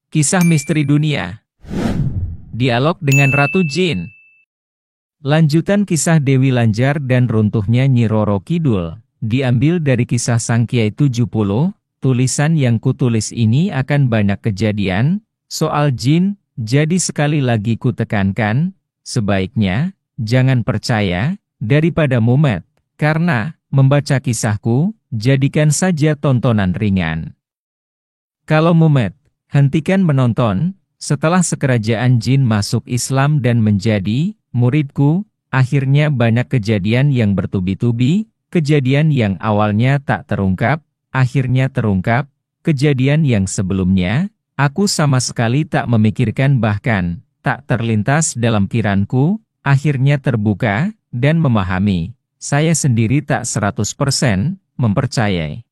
Kisah Misteri Dunia. Dialog dengan Ratu Jin. Lanjutan kisah Dewi Lanjar dan runtuhnya Nyi Roro Kidul, diambil dari kisah Sang Kiai 70, tulisan yang kutulis ini akan banyak kejadian, soal jin, jadi sekali lagi kutekankan, sebaiknya, jangan percaya, daripada mumet, karena, membaca kisahku, jadikan saja tontonan ringan. Kalau mumet, hentikan menonton. Setelah sekerajaan jin masuk Islam dan menjadi muridku, akhirnya banyak kejadian yang bertubi-tubi, kejadian yang awalnya tak terungkap, akhirnya terungkap, kejadian yang sebelumnya, aku sama sekali tak memikirkan bahkan, tak terlintas dalam pikiranku, akhirnya terbuka, dan memahami. Saya sendiri tak 100% mempercayai.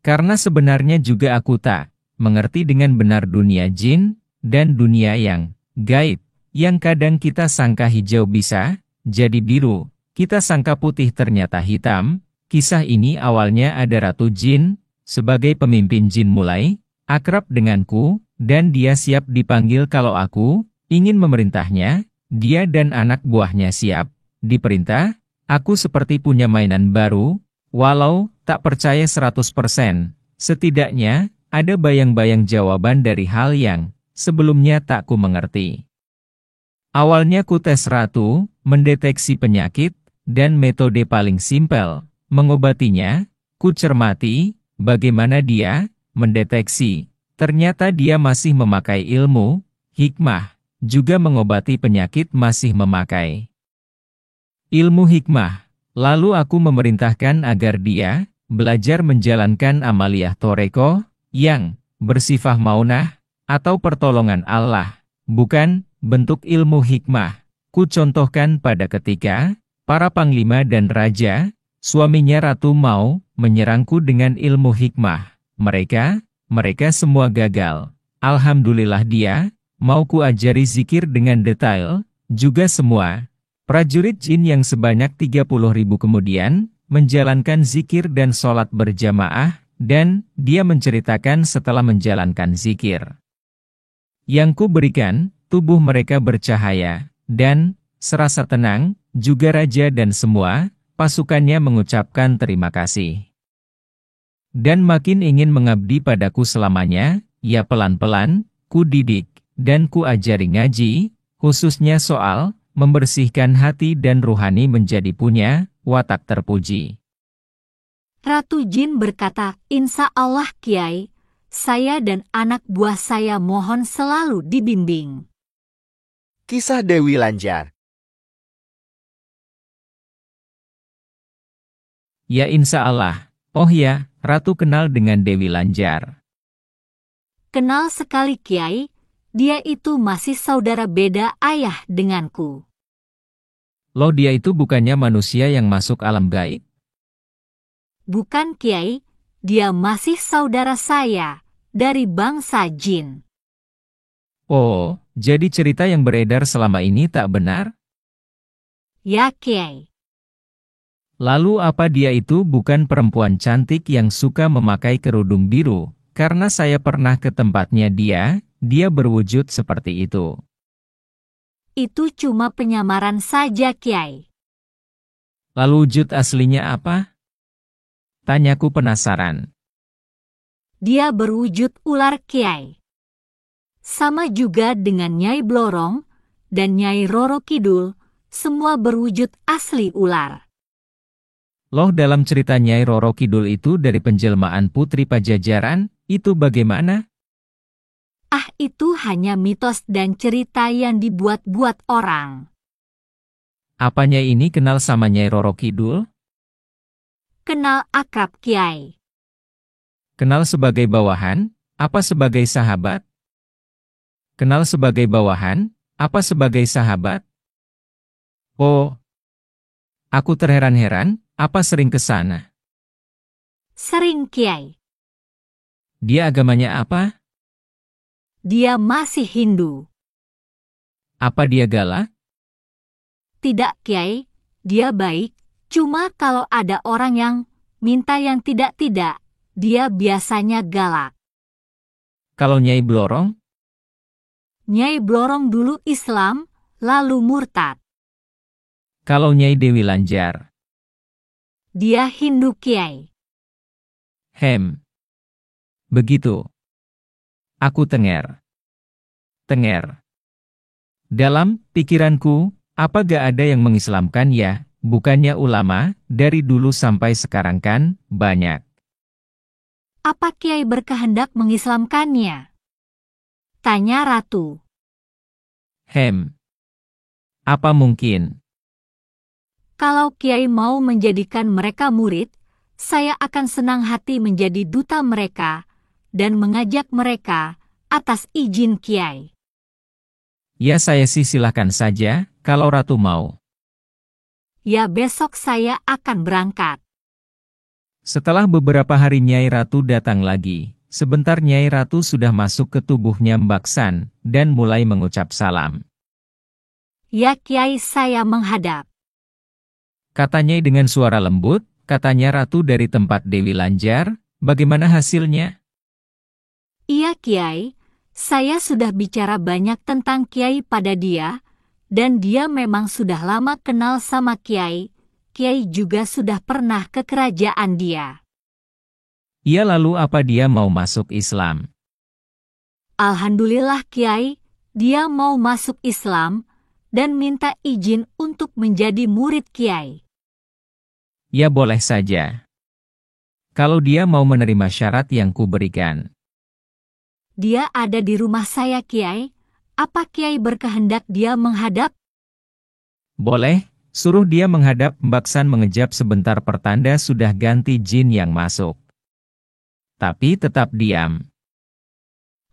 Karena sebenarnya juga aku tak mengerti dengan benar dunia jin, dan dunia yang gaib, yang kadang kita sangka hijau bisa jadi biru, kita sangka putih ternyata hitam. Kisah ini awalnya ada Ratu Jin, sebagai pemimpin jin mulai akrab denganku, dan dia siap dipanggil kalau aku ingin memerintahnya, dia dan anak buahnya siap diperintah. Aku seperti punya mainan baru, walau tak percaya 100%, setidaknya ada bayang-bayang jawaban dari hal yang sebelumnya tak ku mengerti. Awalnya ku tes Ratu, mendeteksi penyakit, dan metode paling simpel, mengobatinya. Ku cermati, bagaimana dia mendeteksi. Ternyata dia masih memakai ilmu, hikmah, juga mengobati penyakit masih memakai ilmu hikmah. Lalu aku memerintahkan agar dia belajar menjalankan amaliyah toreko, yang bersifat maunah, atau pertolongan Allah, bukan bentuk ilmu hikmah. Ku contohkan pada ketika para panglima dan raja, suaminya Ratu mau menyerangku dengan ilmu hikmah. Mereka semua gagal. Alhamdulillah dia mau ku ajari zikir dengan detail, juga semua prajurit jin yang sebanyak 30.000 kemudian menjalankan zikir dan sholat berjamaah, dan dia menceritakan setelah menjalankan zikir yang ku berikan, tubuh mereka bercahaya, dan serasa tenang, juga raja dan semua pasukannya mengucapkan terima kasih. Dan makin ingin mengabdi padaku selamanya, ya pelan-pelan, ku didik, dan ku ajari ngaji, khususnya soal membersihkan hati dan ruhani menjadi punya watak terpuji. Ratu Jin berkata, "Insya Allah Kiai, saya dan anak buah saya mohon selalu dibimbing." Kisah Dewi Lanjar. Ya insya Allah. Oh ya, Ratu kenal dengan Dewi Lanjar. Kenal sekali Kiai, dia itu masih saudara beda ayah denganku. Loh, dia itu bukannya manusia yang masuk alam gaib? Bukan Kiai, dia masih saudara saya, dari bangsa jin. Oh, jadi cerita yang beredar selama ini tak benar? Ya Kiai. Lalu apa dia itu bukan perempuan cantik yang suka memakai kerudung biru? Karena saya pernah ke tempatnya dia berwujud seperti itu. Itu cuma penyamaran saja Kiai. Lalu wujud aslinya apa? Tanyaku penasaran. Dia berwujud ular Kiai. Sama juga dengan Nyai Blorong dan Nyai Roro Kidul, semua berwujud asli ular. Loh, dalam cerita Nyai Roro Kidul itu dari penjelmaan Putri Pajajaran, itu bagaimana? Ah, itu hanya mitos dan cerita yang dibuat-buat orang. Apanya ini kenal sama Nyai Roro Kidul? Kenal akrab Kiai. Kenal sebagai bawahan, apa sebagai sahabat? Kenal sebagai bawahan, apa sebagai sahabat? Oh, aku terheran-heran, apa sering ke sana? Sering Kiai. Dia agamanya apa? Dia masih Hindu. Apa dia galak? Tidak Kiai, dia baik. Cuma kalau ada orang yang minta yang tidak-tidak, dia biasanya galak. Kalau Nyai Blorong? Nyai Blorong dulu Islam, lalu murtad. Kalau Nyai Dewi Lanjar? Dia Hindu Kiai. Begitu. Aku tenger. Dalam pikiranku, apa gak ada yang mengislamkan ya? Bukannya ulama, dari dulu sampai sekarang kan, banyak. Apa Kiai berkehendak mengislamkannya? Tanya Ratu. Apa mungkin? Kalau Kiai mau menjadikan mereka murid, saya akan senang hati menjadi duta mereka dan mengajak mereka atas izin Kiai. Ya saya sih silahkan saja, kalau Ratu mau. Ya besok saya akan berangkat. Setelah beberapa hari Nyai Ratu datang lagi, sebentar Nyai Ratu sudah masuk ke tubuhnya Mbak San, dan mulai mengucap salam. Ya Kiai saya menghadap. Kata Nyai dengan suara lembut, katanya Ratu dari tempat Dewi Lanjar, bagaimana hasilnya? Iya Kiai, saya sudah bicara banyak tentang Kiai pada dia, dan dia memang sudah lama kenal sama Kiai. Kiai juga sudah pernah ke kerajaan dia. Iya lalu apa dia mau masuk Islam? Alhamdulillah Kiai, dia mau masuk Islam, dan minta izin untuk menjadi murid Kiai. Ya boleh saja. Kalau dia mau menerima syarat yang kuberikan. Dia ada di rumah saya Kiai, apa Kiai berkehendak dia menghadap? Boleh, suruh dia menghadap. Mbak San mengejap sebentar pertanda sudah ganti jin yang masuk. Tapi tetap diam.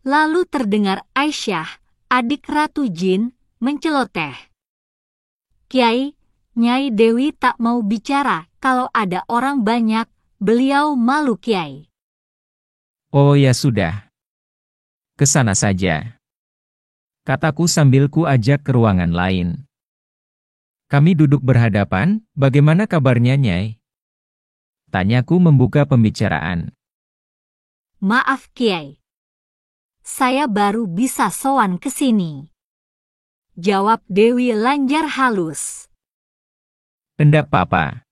Lalu terdengar Aisyah, adik Ratu Jin, menceloteh. Kiai, Nyai Dewi tak mau bicara, kalau ada orang banyak, beliau malu Kiai. Oh ya sudah. Kesana saja. Kataku sambil ku ajak ke ruangan lain. Kami duduk berhadapan, bagaimana kabarnya Nyai? Tanyaku membuka pembicaraan. Maaf Kiai. Saya baru bisa sowan ke sini. Jawab Dewi Lanjar halus. Endak apa-apa.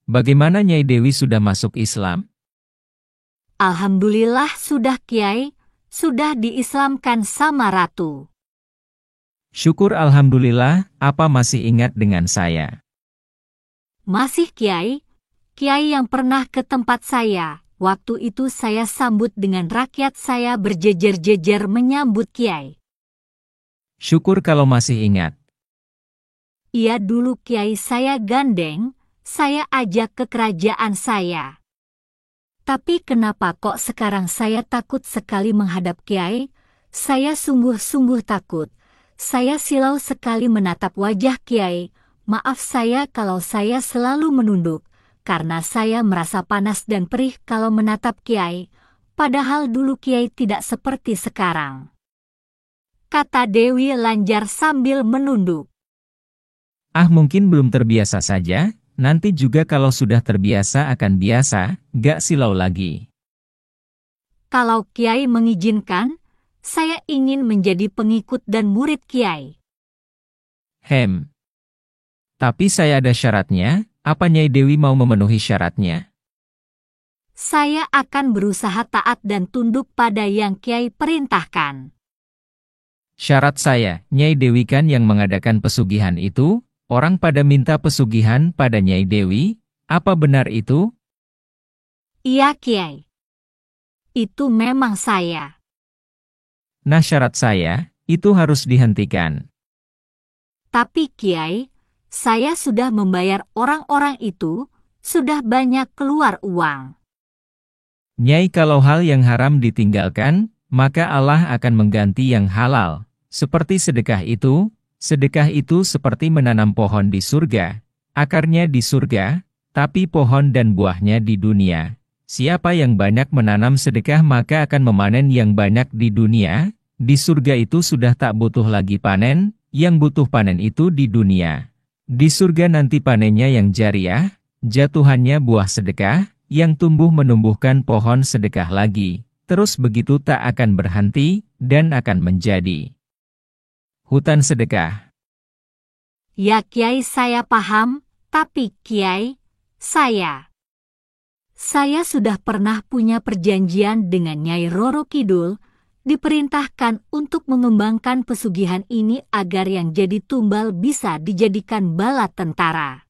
Bagaimana Nyai Dewi sudah masuk Islam? Alhamdulillah sudah Kiai, sudah diislamkan sama Ratu. Syukur alhamdulillah, apa masih ingat dengan saya? Masih Kiai, Kiai yang pernah ke tempat saya, waktu itu saya sambut dengan rakyat saya berjejer-jejer menyambut Kiai. Syukur kalau masih ingat. Iya dulu Kiai saya gandeng, saya ajak ke kerajaan saya. Tapi kenapa kok sekarang saya takut sekali menghadap Kiai? Saya sungguh-sungguh takut. Saya silau sekali menatap wajah Kiai. Maaf saya kalau saya selalu menunduk, karena saya merasa panas dan perih kalau menatap Kiai, padahal dulu Kiai tidak seperti sekarang. Kata Dewi Lanjar sambil menunduk. Mungkin belum terbiasa saja. Nanti juga kalau sudah terbiasa akan biasa, gak silau lagi. Kalau Kiai mengizinkan, saya ingin menjadi pengikut dan murid Kiai. Tapi saya ada syaratnya, apa Nyai Dewi mau memenuhi syaratnya? Saya akan berusaha taat dan tunduk pada yang Kiai perintahkan. Syarat saya, Nyai Dewi kan yang mengadakan pesugihan itu? Orang pada minta pesugihan pada Nyai Dewi, apa benar itu? Iya Kiai. Itu memang saya. Nah syarat saya, itu harus dihentikan. Tapi Kiai, saya sudah membayar orang-orang itu, sudah banyak keluar uang. Nyai kalau hal yang haram ditinggalkan, maka Allah akan mengganti yang halal. Seperti sedekah itu seperti menanam pohon di surga, akarnya di surga, tapi pohon dan buahnya di dunia. Siapa yang banyak menanam sedekah maka akan memanen yang banyak di dunia, di surga itu sudah tak butuh lagi panen, yang butuh panen itu di dunia. Di surga nanti panennya yang jariah, jatuhannya buah sedekah, yang tumbuh menumbuhkan pohon sedekah lagi. terus begitu tak akan berhenti, dan akan menjadi hutan sedekah. Ya Kiai, saya paham, tapi Kiai, saya sudah pernah punya perjanjian dengan Nyai Roro Kidul, diperintahkan untuk mengembangkan pesugihan ini agar yang jadi tumbal bisa dijadikan bala tentara.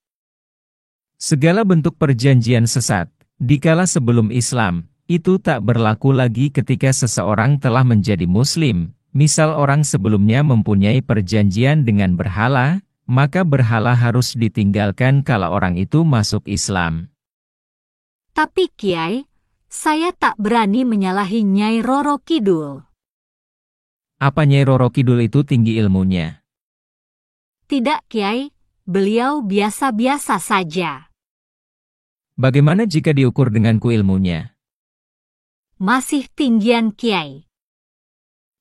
Segala bentuk perjanjian sesat, dikala sebelum Islam, itu tak berlaku lagi ketika seseorang telah menjadi Muslim. Misal orang sebelumnya mempunyai perjanjian dengan berhala, maka berhala harus ditinggalkan kalau orang itu masuk Islam. Tapi Kiai, saya tak berani menyalahi Nyai Roro Kidul. Apa Nyai Roro Kidul itu tinggi ilmunya? Tidak Kiai, beliau biasa-biasa saja. Bagaimana jika diukur denganku ilmunya? Masih tinggian Kiai.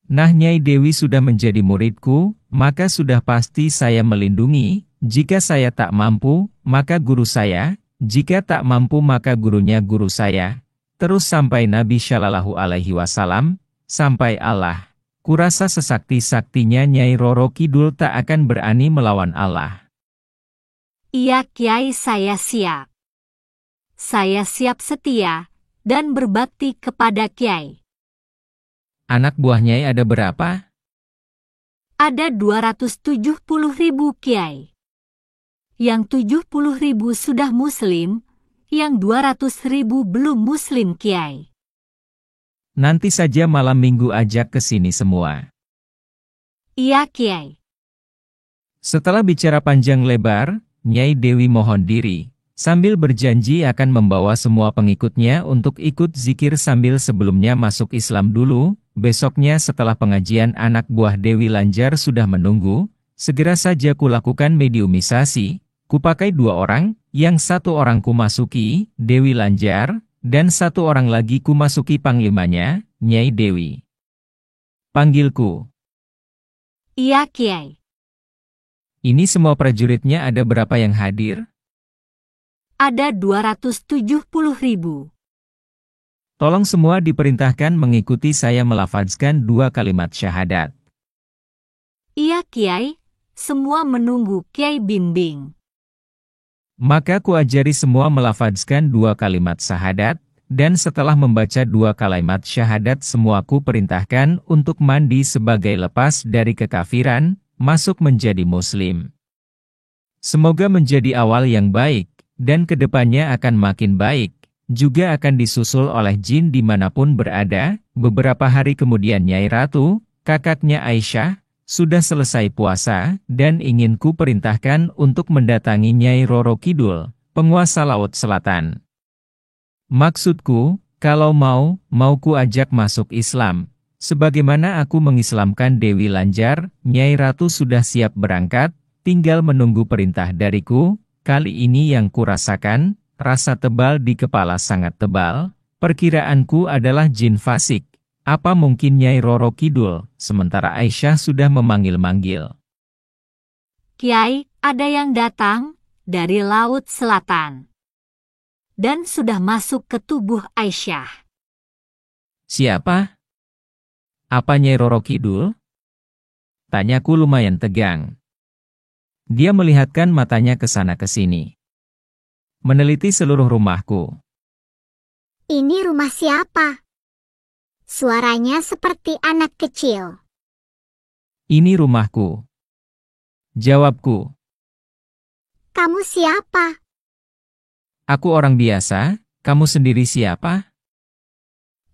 Nah, Nyai Dewi sudah menjadi muridku, maka sudah pasti saya melindungi. Jika saya tak mampu, maka guru saya. Jika tak mampu, maka gurunya guru saya. Terus sampai Nabi Shallallahu Alaihi Wasallam, sampai Allah. Kurasa sesakti-saktinya Nyai Roro Kidul tak akan berani melawan Allah. Iya Kiai, saya siap. Saya siap setia dan berbakti kepada Kiai. Anak buah Nyai ada berapa? Ada 270.000 Kiai. Yang 70.000 sudah Muslim, yang 200.000 belum Muslim Kiai. Nanti saja malam minggu ajak ke sini semua. Iya Kiai. Setelah bicara panjang lebar, Nyai Dewi mohon diri, sambil berjanji akan membawa semua pengikutnya untuk ikut zikir sambil sebelumnya masuk Islam dulu. Besoknya setelah pengajian anak buah Dewi Lanjar sudah menunggu, segera saja kulakukan mediumisasi, kupakai 2 orang, yang 1 orang kumasuki, Dewi Lanjar, dan 1 orang lagi kumasuki panglimanya, Nyai Dewi. Panggilku. Iya Kiai. Ini semua prajuritnya ada berapa yang hadir? Ada 270.000. Tolong semua diperintahkan mengikuti saya melafazkan 2 kalimat syahadat. Iya Kiai, semua menunggu Kiai bimbing. Maka kuajari semua melafazkan 2 kalimat syahadat, dan setelah membaca 2 kalimat syahadat semua ku perintahkan untuk mandi sebagai lepas dari kekafiran, masuk menjadi Muslim. Semoga menjadi awal yang baik, dan kedepannya akan makin baik. Juga akan disusul oleh jin dimanapun berada. Beberapa hari kemudian Nyai Ratu, kakaknya Aisyah, sudah selesai puasa, dan ingin ku perintahkan untuk mendatangi Nyai Roro Kidul, penguasa Laut Selatan. Maksudku, kalau mau ku ajak masuk Islam. Sebagaimana aku mengislamkan Dewi Lanjar, Nyai Ratu sudah siap berangkat, tinggal menunggu perintah dariku. Kali ini yang kurasakan, rasa tebal di kepala sangat tebal, perkiraanku adalah jin fasik. Apa mungkin Nyai Roro Kidul, sementara Aisyah sudah memanggil-manggil. Kiai, ada yang datang dari Laut Selatan. Dan sudah masuk ke tubuh Aisyah. Siapa? Apa Nyai Roro Kidul? Tanyaku lumayan tegang. Dia melihatkan matanya ke sana ke sini. Meneliti seluruh rumahku. Ini rumah siapa? Suaranya seperti anak kecil. Ini rumahku. Jawabku. Kamu siapa? Aku orang biasa, kamu sendiri siapa?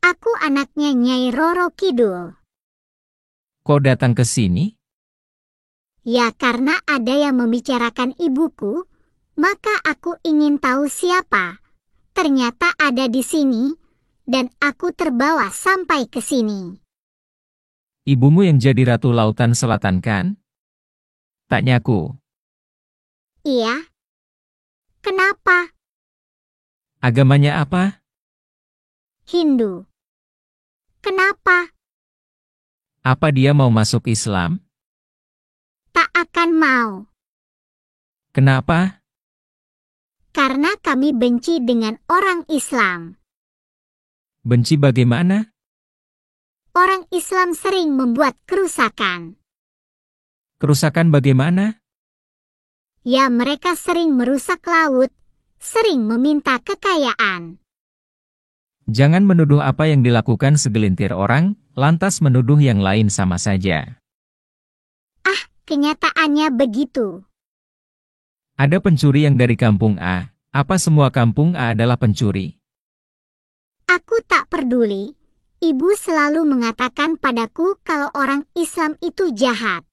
Aku anaknya Nyai Roro Kidul. Kok datang ke sini? Ya karena ada yang membicarakan ibuku, maka aku ingin tahu siapa. Ternyata ada di sini, dan aku terbawa sampai ke sini. Ibumu yang jadi Ratu Lautan Selatan kan? Tanyaku. Iya. Kenapa? Agamanya apa? Hindu. Kenapa? Apa dia mau masuk Islam? Tak akan mau. Kenapa? Karena kami benci dengan orang Islam. Benci bagaimana? orang Islam sering membuat kerusakan. Kerusakan bagaimana? Ya, mereka sering merusak laut, sering meminta kekayaan. Jangan menuduh apa yang dilakukan segelintir orang, lantas menuduh yang lain sama saja. Kenyataannya begitu. Ada pencuri yang dari kampung A. Apa semua kampung A adalah pencuri? Aku tak peduli. Ibu selalu mengatakan padaku kalau orang Islam itu jahat.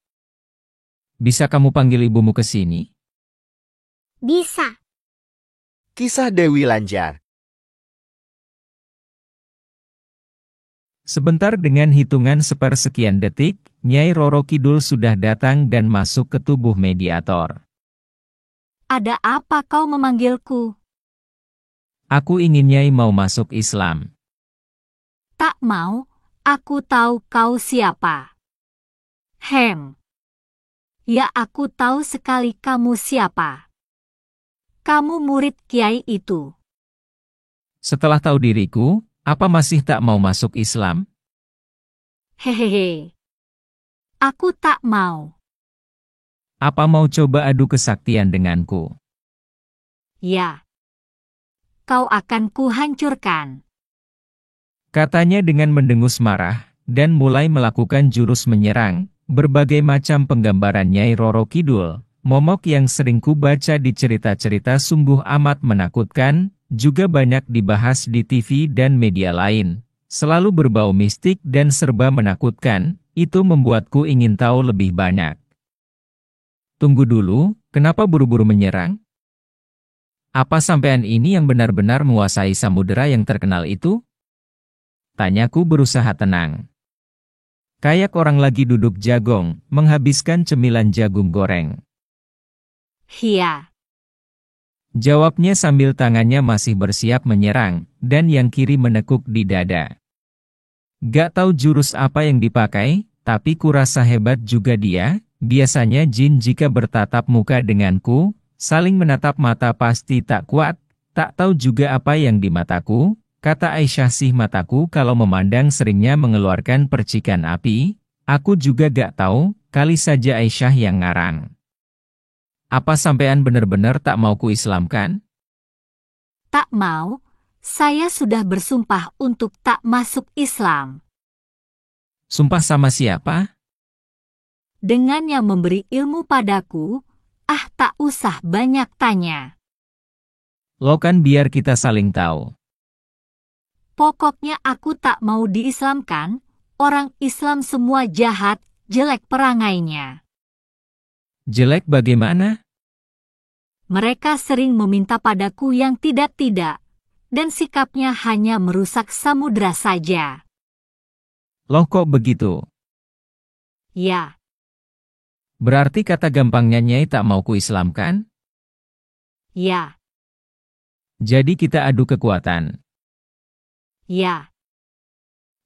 Bisa kamu panggil ibumu ke sini? Bisa. Kisah Dewi Lanjar. Sebentar dengan hitungan sepersekian detik, Nyai Roro Kidul sudah datang dan masuk ke tubuh mediator. Ada apa kau memanggilku? Aku ingin Nyai mau masuk Islam. Tak mau, aku tahu kau siapa. Ya, aku tahu sekali kamu siapa. Kamu murid kiai itu. Setelah tahu diriku, apa masih tak mau masuk Islam? Hehehe. Aku tak mau. Apa mau coba adu kesaktian denganku? Ya. Kau akan kuhancurkan. Katanya dengan mendengus marah, dan mulai melakukan jurus menyerang. Berbagai macam penggambaran Nyai Roro Kidul, momok yang sering kubaca di cerita-cerita sungguh amat menakutkan, juga banyak dibahas di TV dan media lain. Selalu berbau mistik dan serba menakutkan, itu membuatku ingin tahu lebih banyak. Tunggu dulu, kenapa buru-buru menyerang? Apa sampean ini yang benar-benar menguasai samudera yang terkenal itu? Tanyaku berusaha tenang. Kayak orang lagi duduk jagong, menghabiskan cemilan jagung goreng. Hia. Jawabnya sambil tangannya masih bersiap menyerang, dan yang kiri menekuk di dada. Gak tahu jurus apa yang dipakai, tapi kurasa hebat juga dia. Biasanya jin jika bertatap muka denganku, saling menatap mata pasti tak kuat. Tak tahu juga apa yang di mataku. Kata Aisyah sih mataku kalau memandang seringnya mengeluarkan percikan api. Aku juga gak tahu, kali saja Aisyah yang ngarang. Apa sampean benar-benar tak mau ku Islamkan? Tak mau, saya sudah bersumpah untuk tak masuk Islam. Sumpah sama siapa? Dengan yang memberi ilmu padaku, tak usah banyak tanya. Lo kan biar kita saling tahu. Pokoknya aku tak mau diislamkan, orang Islam semua jahat, jelek perangainya. Jelek bagaimana? Mereka sering meminta padaku yang tidak-tidak, dan sikapnya hanya merusak samudera saja. Loh kok begitu? Ya. Berarti kata gampangnya Nyai tak mau ku Islamkan? Ya. Jadi kita adu kekuatan. Ya.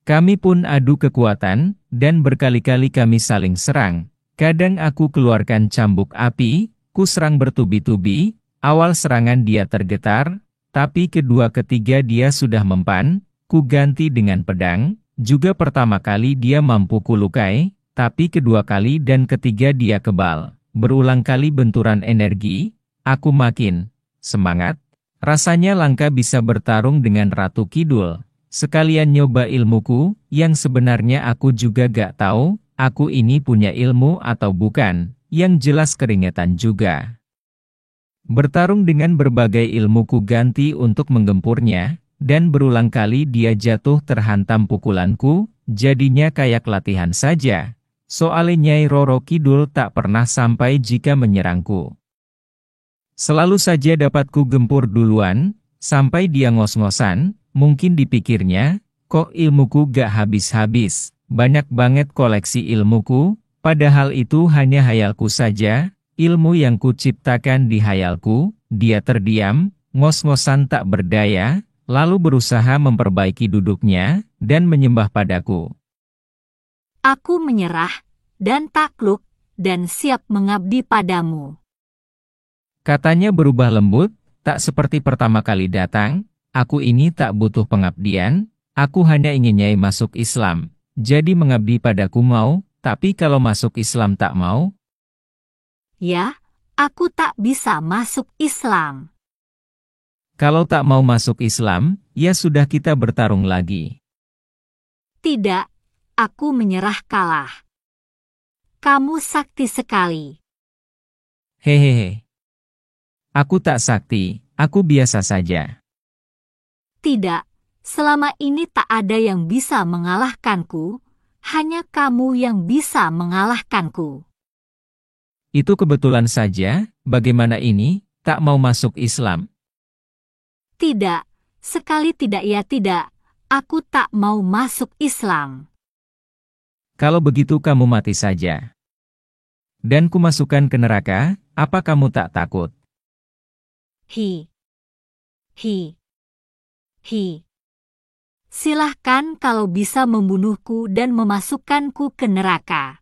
Kami pun adu kekuatan, dan berkali-kali kami saling serang. Kadang aku keluarkan cambuk api, ku serang bertubi-tubi. Awal serangan dia tergetar, tapi kedua ketiga dia sudah mempan. Ku ganti dengan pedang. Juga pertama kali dia mampu kulukai, tapi kedua kali dan ketiga dia kebal. Berulang kali benturan energi, aku makin semangat. Rasanya langka bisa bertarung dengan Ratu Kidul. Sekalian nyoba ilmuku, yang sebenarnya aku juga gak tahu, aku ini punya ilmu atau bukan, yang jelas keringetan juga. Bertarung dengan berbagai ilmuku ganti untuk menggempurnya, dan berulang kali dia jatuh terhantam pukulanku, jadinya kayak latihan saja. Soalnya Nyai Roro Kidul tak pernah sampai jika menyerangku. Selalu saja dapat ku gempur duluan, sampai dia ngos-ngosan. Mungkin dipikirnya, kok ilmuku gak habis-habis, banyak banget koleksi ilmuku, padahal itu hanya hayalku saja, ilmu yang ku ciptakan di hayalku. Dia terdiam, ngos-ngosan tak berdaya, lalu berusaha memperbaiki duduknya, dan menyembah padaku. Aku menyerah, dan takluk, dan siap mengabdi padamu. Katanya berubah lembut, tak seperti pertama kali datang. Aku ini tak butuh pengabdian, aku hanya ingin Nyai masuk Islam. jadi mengabdi padaku mau, tapi kalau masuk Islam tak mau? Ya, aku tak bisa masuk Islam. Kalau tak mau masuk Islam, ya sudah kita bertarung lagi. Tidak, aku menyerah kalah. Kamu sakti sekali. Hehehe. Aku tak sakti, aku biasa saja. Tidak, selama ini tak ada yang bisa mengalahkanku, hanya kamu yang bisa mengalahkanku. Itu kebetulan saja, bagaimana ini, tak mau masuk Islam? Tidak, sekali tidak ya tidak, aku tak mau masuk Islam. Kalau begitu kamu mati saja. Dan kumasukkan ke neraka, apa kamu tak takut? Hi. Silahkan kalau bisa membunuhku dan memasukkanku ke neraka.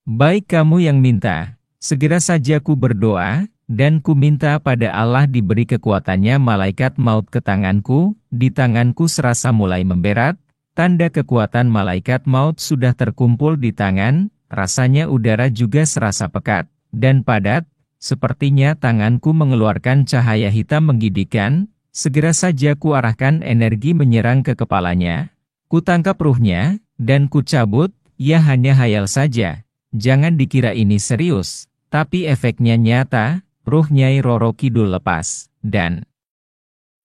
Baik kamu yang minta, segera saja ku berdoa, dan ku minta pada Allah diberi kekuatannya malaikat maut ke tanganku, di tanganku serasa mulai memberat, tanda kekuatan malaikat maut sudah terkumpul di tangan, rasanya udara juga serasa pekat, dan padat, sepertinya tanganku mengeluarkan cahaya hitam menggigitkan, segera saja ku arahkan energi menyerang ke kepalanya, ku tangkap ruhnya, dan ku cabut, ya hanya hayal saja, jangan dikira ini serius, tapi efeknya nyata. Ruh Nyai Roro Kidul lepas, dan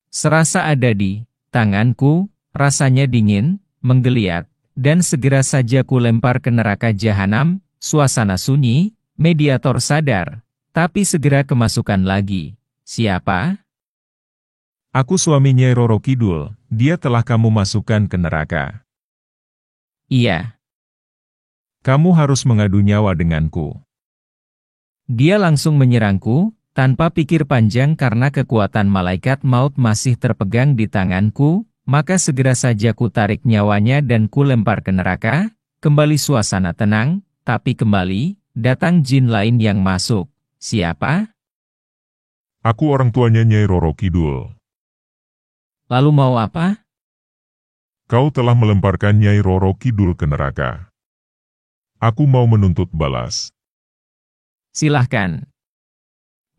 serasa ada di tanganku, rasanya dingin, menggeliat, dan segera saja ku lempar ke neraka jahanam, suasana sunyi, mediator sadar, tapi segera kemasukan lagi. Siapa? Aku suami Nyai Roro Kidul, dia telah kamu masukkan ke neraka. Iya. Kamu harus mengadu nyawa denganku. Dia langsung menyerangku, tanpa pikir panjang karena kekuatan malaikat maut masih terpegang di tanganku, maka segera saja ku tarik nyawanya dan ku lempar ke neraka, kembali suasana tenang, tapi kembali, datang jin lain yang masuk. Siapa? Aku orang tuanya Nyai Roro Kidul. Lalu mau apa? Kau telah melemparkan Nyai Roro Kidul ke neraka. Aku mau menuntut balas. Silahkan.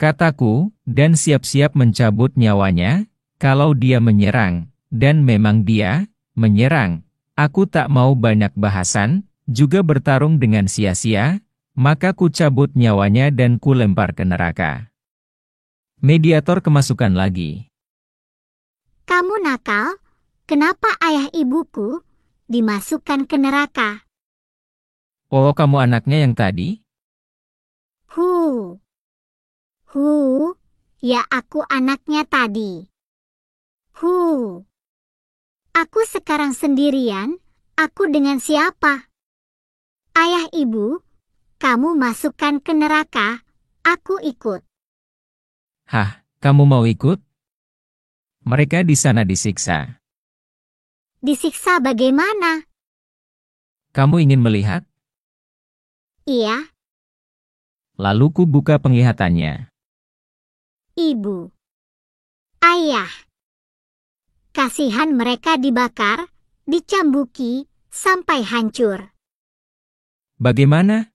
Kataku, dan siap-siap mencabut nyawanya, kalau dia menyerang, dan memang dia menyerang. Aku tak mau banyak bahasan, juga bertarung dengan sia-sia, maka ku cabut nyawanya dan ku lempar ke neraka. Mediator kemasukan lagi. Kamu nakal? Kenapa ayah ibuku dimasukkan ke neraka? Oh, kamu anaknya yang tadi? Ya aku anaknya tadi. Aku sekarang sendirian, aku dengan siapa? Ayah ibu, kamu masukkan ke neraka, aku ikut. Hah, kamu mau ikut? Mereka di sana disiksa. Disiksa bagaimana? Kamu ingin melihat? Iya, Lalu ku buka penglihatannya. ibu. Ayah. Kasihan mereka dibakar, dicambuki, sampai hancur. Bagaimana?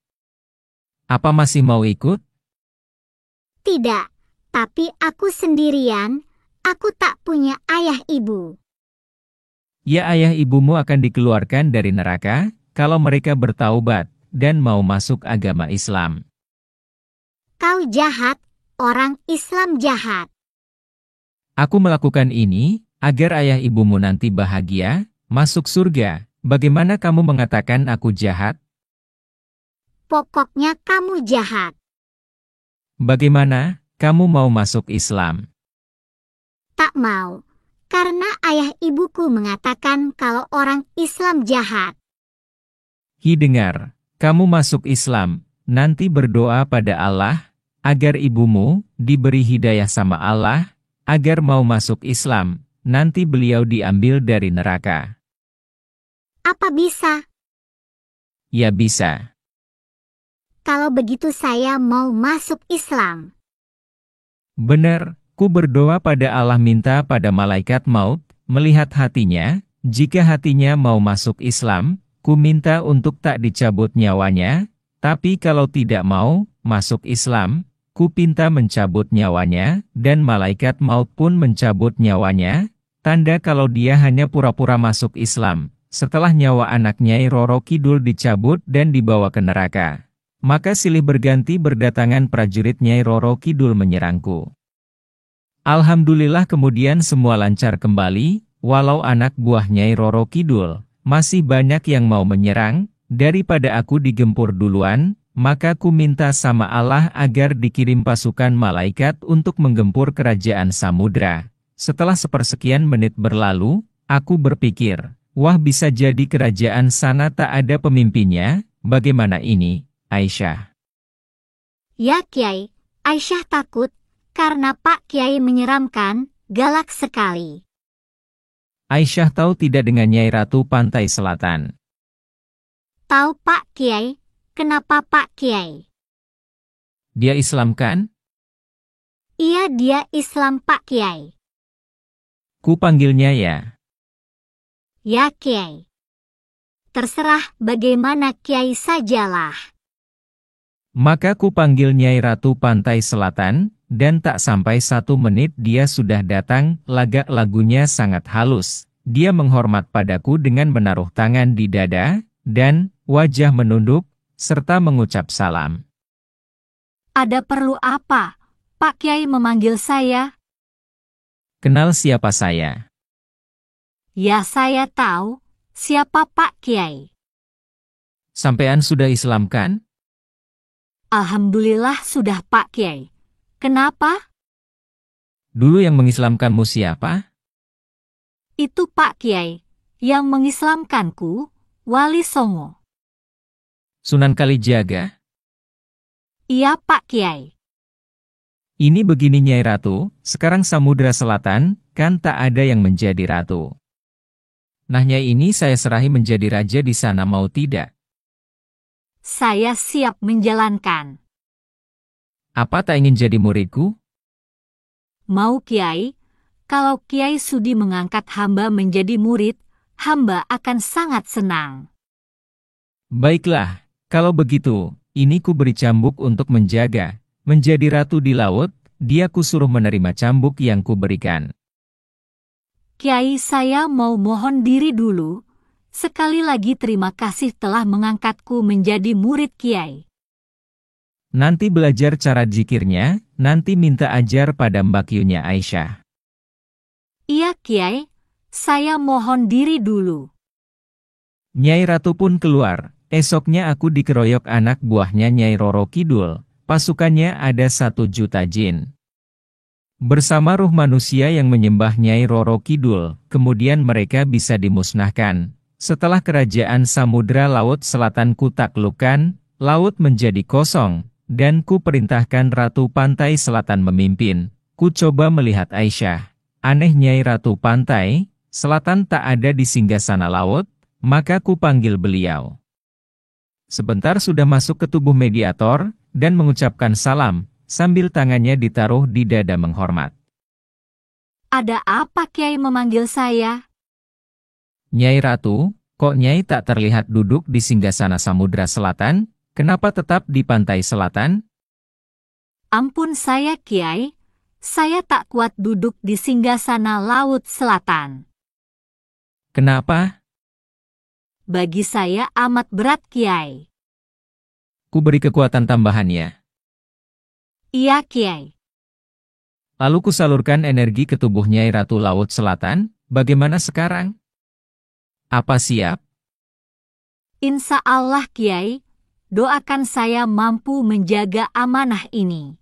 Apa masih mau ikut? Tidak, tapi aku sendirian, aku tak punya ayah ibu. Ya, ayah ibumu akan dikeluarkan dari neraka, kalau mereka bertaubat, dan mau masuk agama Islam. Kau jahat, orang Islam jahat. Aku melakukan ini, agar ayah ibumu nanti bahagia, masuk surga. Bagaimana kamu mengatakan aku jahat? Pokoknya kamu jahat. Bagaimana, kamu mau masuk Islam? Tak mau, karena ayah ibuku mengatakan kalau orang Islam jahat. Hi, dengar, kamu masuk Islam, nanti berdoa pada Allah, agar ibumu diberi hidayah sama Allah, agar mau masuk Islam, nanti beliau diambil dari neraka. Apa bisa? Ya bisa. Kalau begitu saya mau masuk Islam. Benar, ku berdoa pada Allah minta pada malaikat maut, melihat hatinya, Jika hatinya mau masuk Islam, ku minta untuk tak dicabut nyawanya, tapi kalau tidak mau masuk Islam, ku pinta mencabut nyawanya, dan malaikat maut pun mencabut nyawanya, tanda kalau dia hanya pura-pura masuk Islam. Setelah nyawa anak Nyai Roro Kidul dicabut dan dibawa ke neraka, maka silih berganti berdatangan prajurit Nyai Roro Kidul menyerangku. Alhamdulillah kemudian semua lancar kembali, walau anak buah Nyai Roro Kidul masih banyak yang mau menyerang, daripada aku digempur duluan, maka ku minta sama Allah agar dikirim pasukan malaikat untuk menggempur kerajaan Samudra. Setelah sepersekian menit berlalu, aku berpikir, wah bisa jadi kerajaan sana tak ada pemimpinnya, bagaimana ini, Aisyah? Ya Kiai, Aisyah takut, karena Pak Kiai menyeramkan, galak sekali. Aisyah tahu tidak dengan Nyai Ratu Pantai Selatan? Tahu Pak Kiai, kenapa Pak Kiai? Dia Islam kan? Iya dia Islam Pak Kiai. Ku panggilnya ya. Ya Kiai. Terserah bagaimana Kiai sajalah. Maka ku panggil Nyai Ratu Pantai Selatan, dan tak sampai 1 menit dia sudah datang, lagak lagunya sangat halus. Dia menghormat padaku dengan menaruh tangan di dada, dan wajah menunduk, serta mengucap salam. Ada perlu apa, Pak Kiai memanggil saya? Kenal siapa saya? Ya saya tahu, siapa Pak Kiai. Sampean sudah Islam kan? Alhamdulillah sudah Pak Kiai. Kenapa? Dulu yang mengislamkanmu siapa? Itu Pak Kiai, yang mengislamkanku, Wali Songo. Sunan Kalijaga? Iya Pak Kiai. Ini begini Nyai Ratu, sekarang Samudra Selatan, kan tak ada yang menjadi ratu. Nah Nyai ini saya serahi menjadi raja di sana mau tidak? Saya siap menjalankan. Apa tak ingin jadi muridku? Mau Kiai, kalau Kiai sudi mengangkat hamba menjadi murid, hamba akan sangat senang. Baiklah, kalau begitu, ini ku beri cambuk untuk menjaga. Menjadi ratu di laut, dia ku suruh menerima cambuk yang ku berikan. Kiai saya mau mohon diri dulu. Sekali lagi terima kasih telah mengangkatku menjadi murid Kiai. Nanti belajar cara zikirnya, nanti minta ajar pada mbakyunya Aisyah. Iya Kiai, saya mohon diri dulu. Nyai Ratu pun keluar. Esoknya aku dikeroyok anak buahnya Nyai Roro Kidul. Pasukannya ada 1 juta jin. Bersama ruh manusia yang menyembah Nyai Roro Kidul, kemudian mereka bisa dimusnahkan. Setelah kerajaan Samudra Laut Selatan ku taklukkan, laut menjadi kosong, dan ku perintahkan Ratu Pantai Selatan memimpin. Ku coba melihat Aisyah. Aneh Nyai Ratu Pantai Selatan tak ada di singgasana laut, maka ku panggil beliau. Sebentar sudah masuk ke tubuh mediator, dan mengucapkan salam, sambil tangannya ditaruh di dada menghormat. Ada apa Kiai memanggil saya? Nyai Ratu, kok Nyai tak terlihat duduk di singgasana Samudra Selatan? Kenapa tetap di pantai selatan? Ampun saya Kiai, saya tak kuat duduk di singgasana Laut Selatan. Kenapa? Bagi saya amat berat Kiai. Ku beri kekuatan tambahannya. Iya Kiai. Lalu ku salurkan energi ke tubuh Nyai Ratu Laut Selatan, bagaimana sekarang? Apa siap? Insya Allah Kiai, doakan saya mampu menjaga amanah ini.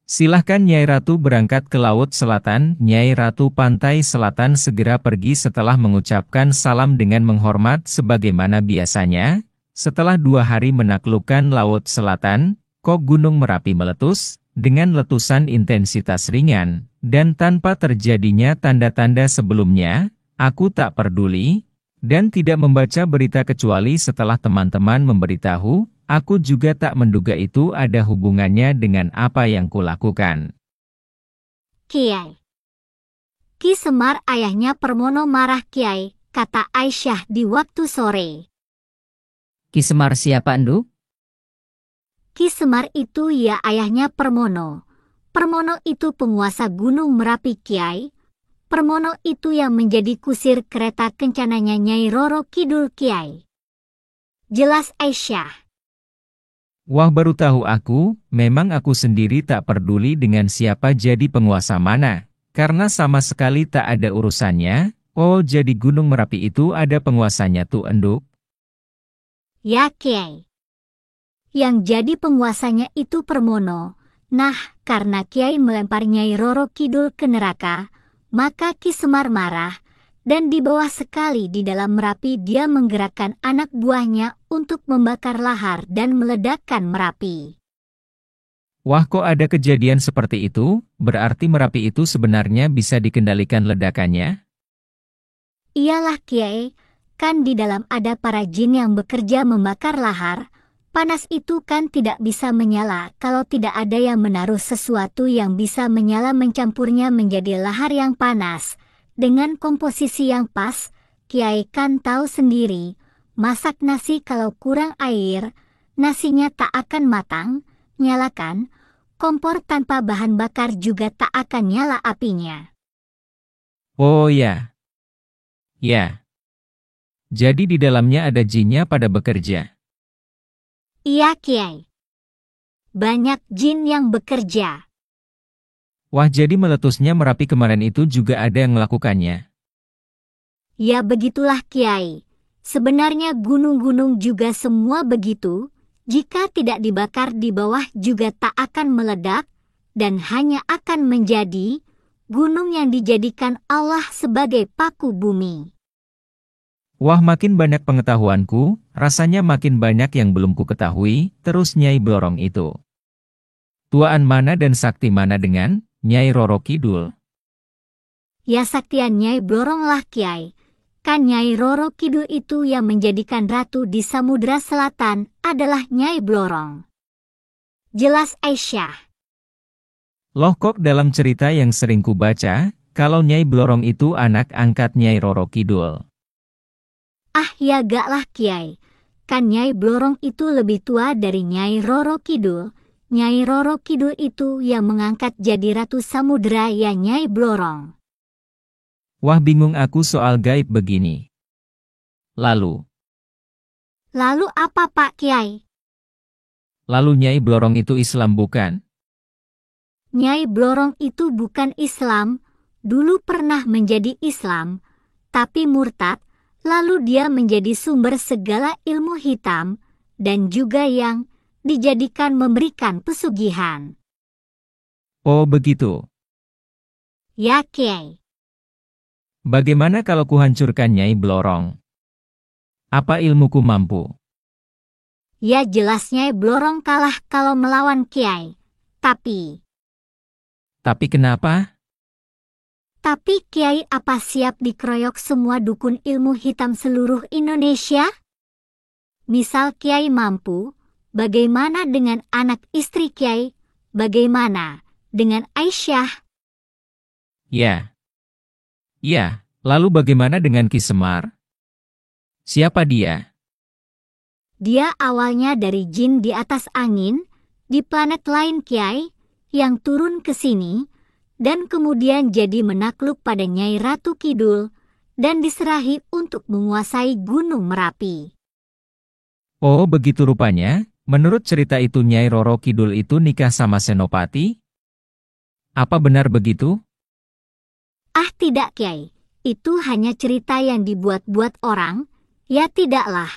Silahkan Nyai Ratu berangkat ke Laut Selatan. Nyai Ratu Pantai Selatan segera pergi setelah mengucapkan salam dengan menghormat sebagaimana biasanya. Setelah 2 hari menaklukkan Laut Selatan, kok Gunung Merapi meletus, dengan letusan intensitas ringan, dan tanpa terjadinya tanda-tanda sebelumnya. Aku tak peduli, dan tidak membaca berita kecuali setelah teman-teman memberitahu. Aku juga tak menduga itu ada hubungannya dengan apa yang kulakukan. Kiai, Ki Semar ayahnya Permono marah Kiai, kata Aisyah di waktu sore. Ki Semar siapa, Nduk? Ki Semar itu ya ayahnya Permono. Permono itu penguasa Gunung Merapi Kiai. Permono itu yang menjadi kusir kereta kencananya Nyai Roro Kidul Kiai. Jelas Aisyah. Wah, baru tahu aku, memang aku sendiri tak peduli dengan siapa jadi penguasa mana, karena sama sekali tak ada urusannya. Oh, jadi Gunung Merapi itu ada penguasanya tuh, Nduk? Ya Kiai. Yang jadi penguasanya itu Permono. Nah, karena Kiai melempar Nyai Roro Kidul ke neraka, maka Ki Semar marah, dan di bawah sekali di dalam Merapi dia menggerakkan anak buahnya untuk membakar lahar dan meledakkan Merapi. Wah, kok ada kejadian seperti itu? Berarti Merapi itu sebenarnya bisa dikendalikan ledakannya? Iyalah Kiai, kan di dalam ada para jin yang bekerja membakar lahar. Panas itu kan tidak bisa menyala kalau tidak ada yang menaruh sesuatu yang bisa menyala mencampurnya menjadi lahar yang panas. Dengan komposisi yang pas, Kiai kan tahu sendiri, masak nasi kalau kurang air, nasinya tak akan matang, nyalakan, kompor tanpa bahan bakar juga tak akan nyala apinya. Oh ya. Ya. Jadi di dalamnya ada jinnya pada bekerja. Iya Kiai. Banyak jin yang bekerja. Wah, jadi meletusnya Merapi kemarin itu juga ada yang melakukannya. Ya begitulah Kiai. Sebenarnya gunung-gunung juga semua begitu. Jika tidak dibakar di bawah juga tak akan meledak, dan hanya akan menjadi gunung yang dijadikan Allah sebagai paku bumi. Wah, makin banyak pengetahuanku, rasanya makin banyak yang belum ku ketahui, terus Nyai Blorong itu. Tuaan mana dan sakti mana dengan Nyai Roro Kidul? Ya saktian Nyai Blorong lah Kiai. Kan Nyai Roro Kidul itu yang menjadikan ratu di Samudra Selatan adalah Nyai Blorong. Jelas Aisyah. Loh, kok dalam cerita yang sering ku baca, kalau Nyai Blorong itu anak angkat Nyai Roro Kidul. Ah ya gak lah Kiai. Kan Nyai Blorong itu lebih tua dari Nyai Roro Kidul. Nyai Roro Kidul itu yang mengangkat jadi Ratu Samudra ya Nyai Blorong. Wah, bingung aku soal gaib begini. Lalu apa Pak Kiai? Lalu Nyai Blorong itu Islam bukan? Nyai Blorong itu bukan Islam, dulu pernah menjadi Islam, tapi murtad, lalu dia menjadi sumber segala ilmu hitam, dan juga yang dijadikan memberikan pesugihan. Oh begitu. Ya Kiai. Bagaimana kalau ku hancurkan Nyai Blorong? Apa ilmuku mampu? Ya jelas Nyai Blorong kalah kalau melawan Kiai. Tapi kenapa? Tapi Kiai apa siap dikeroyok semua dukun ilmu hitam seluruh Indonesia? Misal Kiai mampu, bagaimana dengan anak istri Kiai? Bagaimana dengan Aisyah? Ya, lalu bagaimana dengan Ki Semar? Siapa dia? Dia awalnya dari jin di atas angin, di planet lain Kiai, yang turun ke sini, dan kemudian jadi menakluk pada Nyai Ratu Kidul, dan diserahi untuk menguasai Gunung Merapi. Oh begitu rupanya, menurut cerita itu Nyai Roro Kidul itu nikah sama Senopati? Apa benar begitu? Ah tidak Kiai, itu hanya cerita yang dibuat-buat orang, ya tidaklah,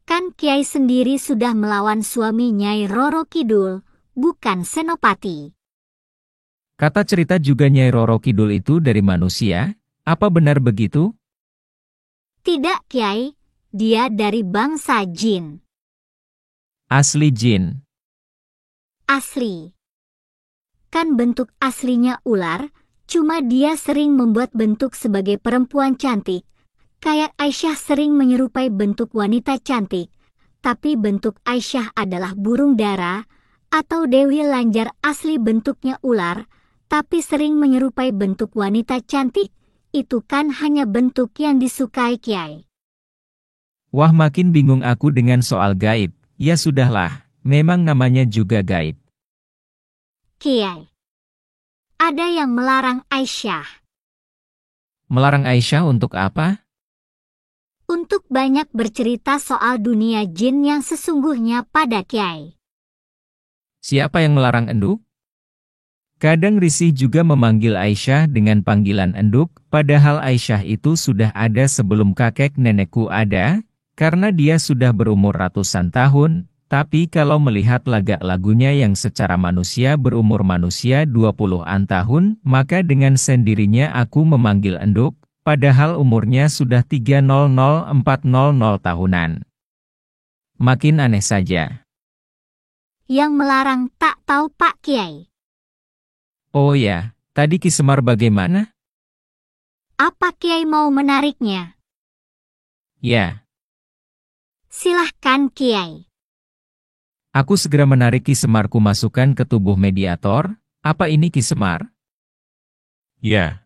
kan Kiai sendiri sudah melawan suami Nyai Roro Kidul, bukan Senopati. Kata cerita juga Nyai Roro Kidul itu dari manusia, apa benar begitu? Tidak Kiai, dia dari bangsa jin. Asli jin? Asli. Kan bentuk aslinya ular, cuma dia sering membuat bentuk sebagai perempuan cantik. Kayak Aisyah sering menyerupai bentuk wanita cantik, tapi bentuk Aisyah adalah burung dara, atau Dewi Lanjar asli bentuknya ular, tapi sering menyerupai bentuk wanita cantik, Itu kan hanya bentuk yang disukai Kiai. Wah, makin bingung aku dengan soal gaib. Ya sudahlah, memang namanya juga gaib. Kiai, ada yang melarang Aisyah Melarang Aisyah untuk apa? untuk banyak bercerita soal dunia jin yang sesungguhnya pada Kiai. Siapa yang melarang Enduk? Kadang risih juga memanggil Aisyah dengan panggilan Enduk, padahal Aisyah itu sudah ada sebelum kakek nenekku ada, karena dia sudah berumur ratusan tahun. Tapi kalau melihat lagak lagunya yang secara manusia berumur manusia 20-an tahun, maka dengan sendirinya aku memanggil Enduk, padahal umurnya sudah 300-400 tahunan. Makin aneh saja. Yang melarang tak tahu Pak Kiai. Oh ya, tadi Ki Semar bagaimana? Apa Kiai mau menariknya? Ya, Silahkan Kiai. aku segera menarik Ki Semarku masukkan ke tubuh mediator. Apa ini Ki Semar? Ya.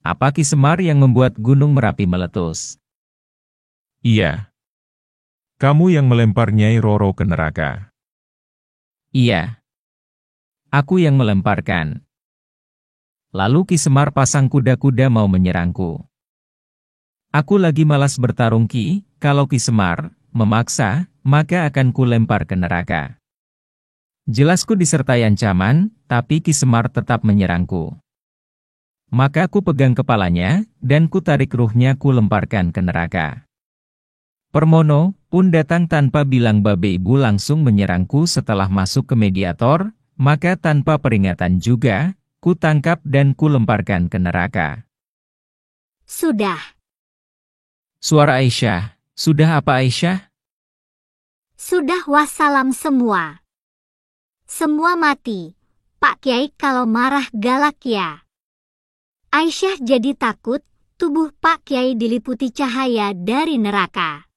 Apa Ki Semar yang membuat Gunung Merapi meletus? Iya. Kamu yang melempar Nyai Roro ke neraka. Iya. Aku yang melemparkan. Lalu Ki Semar pasang kuda-kuda mau menyerangku. Aku lagi malas bertarung Ki, kalau Ki Semar memaksa, maka akan ku lempar ke neraka. Jelasku disertai ancaman, tapi Ki Semar tetap menyerangku. Maka ku pegang kepalanya, dan ku tarik ruhnya ku lemparkan ke neraka. Permono pun datang tanpa bilang babe ibu langsung menyerangku setelah masuk ke mediator, maka tanpa peringatan juga, ku tangkap dan ku lemparkan ke neraka. Sudah. Suara Aisyah, sudah apa Aisyah? Sudah wassalam semua. Semua mati. Pak Kiai kalau marah galak ya. Aisyah jadi takut, tubuh Pak Kiai diliputi cahaya dari neraka.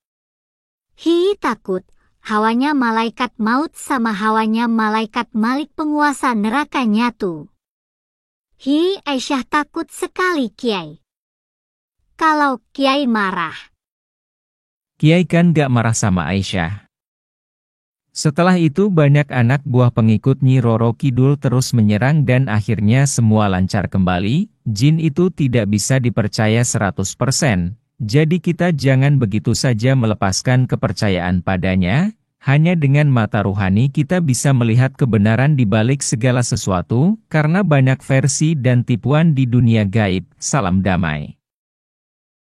Hi takut, hawanya malaikat maut sama hawanya malaikat Malik penguasa neraka nyatu. Hi Aisyah takut sekali Kiai. Kalau Kiai marah. Kiai kan gak marah sama Aisyah. Setelah itu banyak anak buah pengikut Nyi Roro Kidul terus menyerang dan akhirnya semua lancar kembali. Jin itu tidak bisa dipercaya 100%. Jadi kita jangan begitu saja melepaskan kepercayaan padanya. Hanya dengan mata ruhani kita bisa melihat kebenaran di balik segala sesuatu, karena banyak versi dan tipuan di dunia gaib. Salam damai.